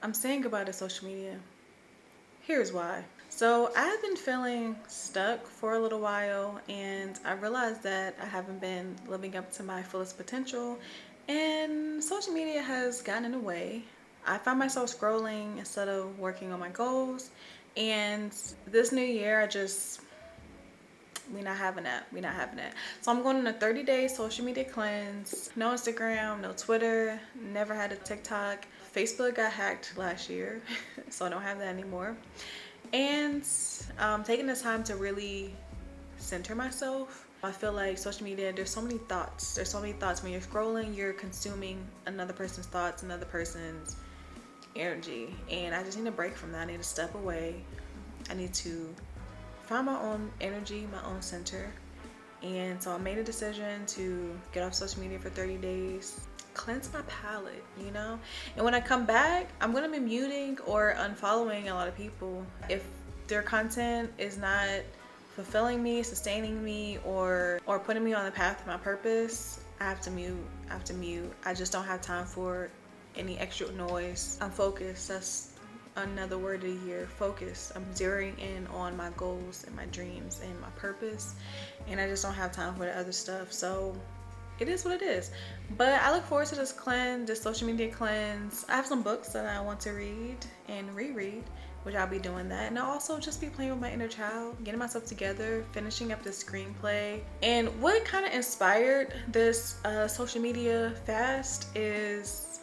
I'm saying goodbye to social media. Here's why. So I've been feeling stuck for a little while, and I realized that I haven't been living up to my fullest potential, and social media has gotten in the way. I find myself scrolling instead of working on my goals, and this new year, we not having that. We not having that. So I'm going on a 30-day social media cleanse. No Instagram, no Twitter, never had a TikTok. Facebook got hacked last year, so I don't have that anymore. And taking the time to really center myself. I feel like social media, there's so many thoughts. There's so many thoughts when you're scrolling, you're consuming another person's thoughts, another person's energy. And I just need a break from that. I need to step away. I need to find my own energy, my own center. And so I made a decision to get off social media for 30 days, cleanse my palette, you know? And when I come back, I'm gonna be muting or unfollowing a lot of people. If their content is not fulfilling me, sustaining me, or putting me on the path of my purpose, I have to mute. I just don't have time for any extra noise. I'm focused. That's another word of the year, focus. I'm zeroing in on my goals and my dreams and my purpose, and I just don't have time for the other stuff. So it is what it is. But I look forward to this cleanse, this social media cleanse. I have some books that I want to read and reread, which I'll be doing that. And I'll also just be playing with my inner child, getting myself together, finishing up this screenplay. And what kind of inspired this social media fast is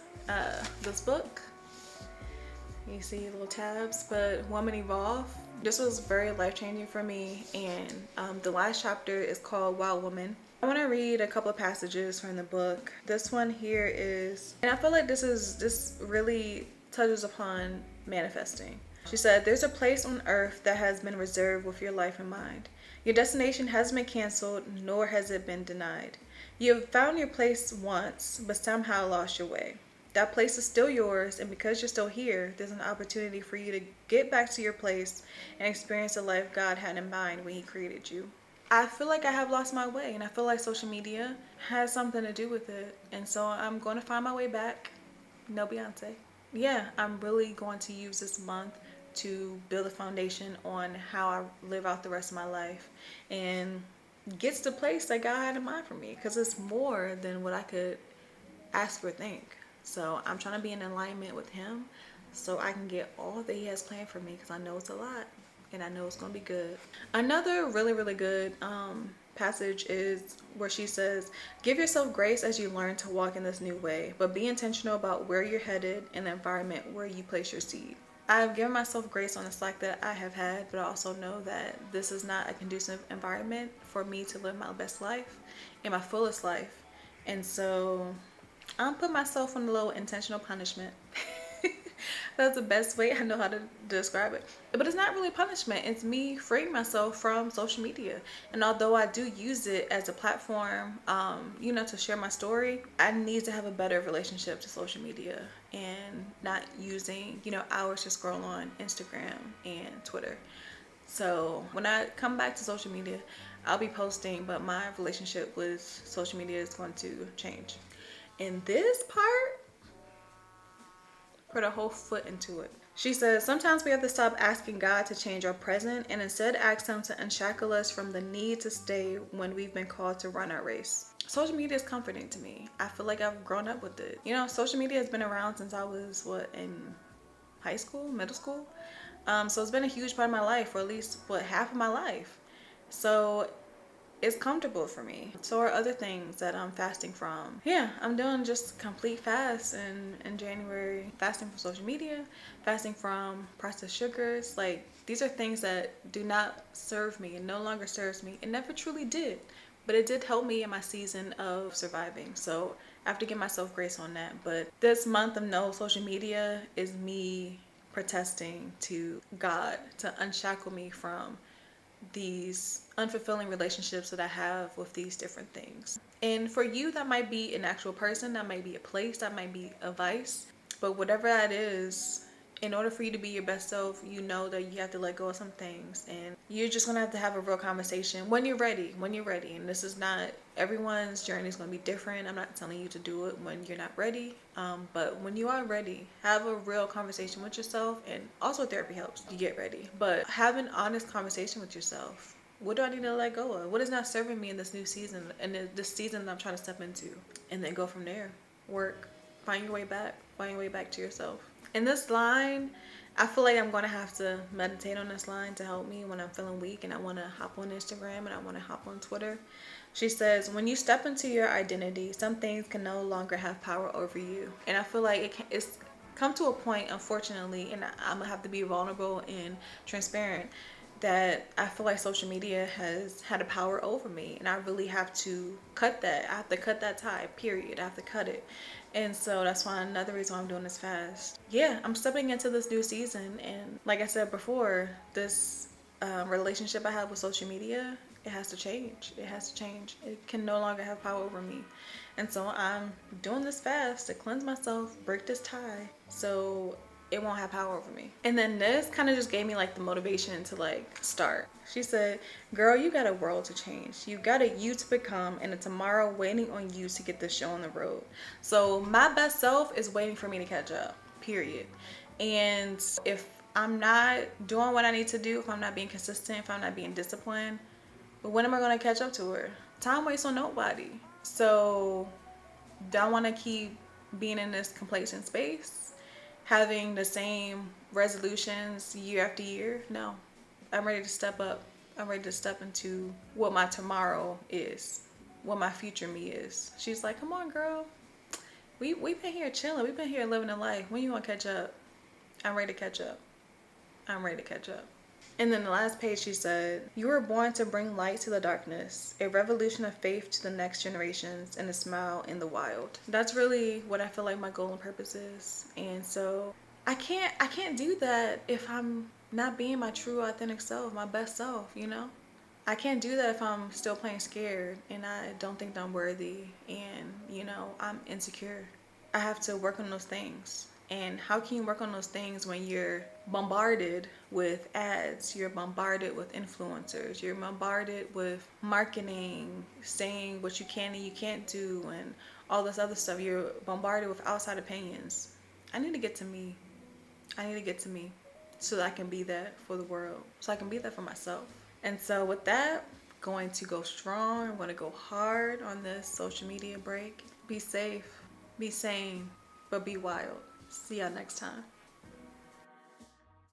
this book. You see little tabs, but Woman Evolve. This was very life-changing for me, and the last chapter is called Wild Woman. I want to read a couple of passages from the book. This one here is, and I feel like this really touches upon manifesting. She said, "There's a place on earth that has been reserved with your life in mind. Your destination hasn't been canceled, nor has it been denied. You have found your place once, but somehow lost your way. That place is still yours, and because you're still here, there's an opportunity for you to get back to your place and experience the life God had in mind when He created you." I feel like I have lost my way, and I feel like social media has something to do with it. And so I'm going to find my way back. No Beyonce. Yeah, I'm really going to use this month to build a foundation on how I live out the rest of my life and get to the place that God had in mind for me, because it's more than what I could ask or think. So I'm trying to be in alignment with Him so I can get all that He has planned for me, because I know it's a lot and I know it's going to be good. Another really, really good passage is where she says, "Give yourself grace as you learn to walk in this new way, but be intentional about where you're headed and the environment where you place your seed." I've given myself grace on the slack that I have had, but I also know that this is not a conducive environment for me to live my best life and my fullest life. And so I'm putting myself on a little intentional punishment. That's the best way I know how to describe it. But it's not really punishment. It's me freeing myself from social media. And although I do use it as a platform, to share my story, I need to have a better relationship to social media and not using, hours to scroll on Instagram and Twitter. So when I come back to social media, I'll be posting, but my relationship with social media is going to change. In this part, put a whole foot into it. She says, "Sometimes we have to stop asking God to change our present and instead ask Him to unshackle us from the need to stay when we've been called to run our race." Social media is comforting to me. I feel like I've grown up with it. Social media has been around since I was, in high school, middle school. So it's been a huge part of my life, or at least, half of my life. So it's comfortable for me. So are other things that I'm fasting from. Yeah, I'm doing just complete fast in January. Fasting from social media, fasting from processed sugars. Like, these are things that do not serve me and no longer serves me. It never truly did, but it did help me in my season of surviving. So I have to give myself grace on that. But this month of no social media is me protesting to God to unshackle me from these unfulfilling relationships that I have with these different things. And for you, that might be an actual person, that might be a place, that might be a vice, but whatever that is, in order for you to be your best self, you know that you have to let go of some things, and you're just gonna have to have a real conversation when you're ready. When you're ready, and this is not, everyone's journey is gonna be different. I'm not telling you to do it when you're not ready, but when you are ready, have a real conversation with yourself. And also therapy helps you get ready, but have an honest conversation with yourself. What do I need to let go of? What is not serving me in this new season, and this season that I'm trying to step into? And then go from there. Work, find your way back, find your way back to yourself. And this line, I feel like I'm going to have to meditate on this line to help me when I'm feeling weak and I want to hop on Instagram and I want to hop on Twitter. She says, when you step into your identity, some things can no longer have power over you. And I feel like it's come to a point, unfortunately, and I'm going to have to be vulnerable and transparent, that I feel like social media has had a power over me, and I really have to cut that. I have to cut that tie, period. I have to cut it. And so that's why, another reason why I'm doing this fast. Yeah, I'm stepping into this new season, and like I said before, this relationship I have with social media, it has to change. It has to change. It can no longer have power over me. And so I'm doing this fast to cleanse myself, break this tie, so it won't have power over me. And then this kind of just gave me like the motivation to like start. She said, girl, you got a world to change. You got a you to become, and a tomorrow waiting on you to get this show on the road. So my best self is waiting for me to catch up, period. And if I'm not doing what I need to do, if I'm not being consistent, if I'm not being disciplined, when am I going to catch up to her? Time waits on nobody. So do I want to keep being in this complacent space, having the same resolutions year after year? No. I'm ready to step up. I'm ready to step into what my tomorrow is, what my future me is. She's like, come on, girl. We've been here chilling. We've been here living a life. When you want to catch up? I'm ready to catch up. I'm ready to catch up. And then the last page, she said, you were born to bring light to the darkness, a revolution of faith to the next generations, and a smile in the wild. That's really what I feel like my goal and purpose is. And so I can't do that if I'm not being my true authentic self, my best self, you know? I can't do that if I'm still playing scared and I don't think that I'm worthy and, you know, I'm insecure. I have to work on those things. And how can you work on those things when you're bombarded with ads, you're bombarded with influencers, you're bombarded with marketing, saying what you can and you can't do, and all this other stuff. You're bombarded with outside opinions. I need to get to me. I need to get to me so that I can be that for the world, so I can be that for myself. And so with that, going to go strong. I'm going to go hard on this social media break. Be safe, be sane, but be wild. See y'all next time.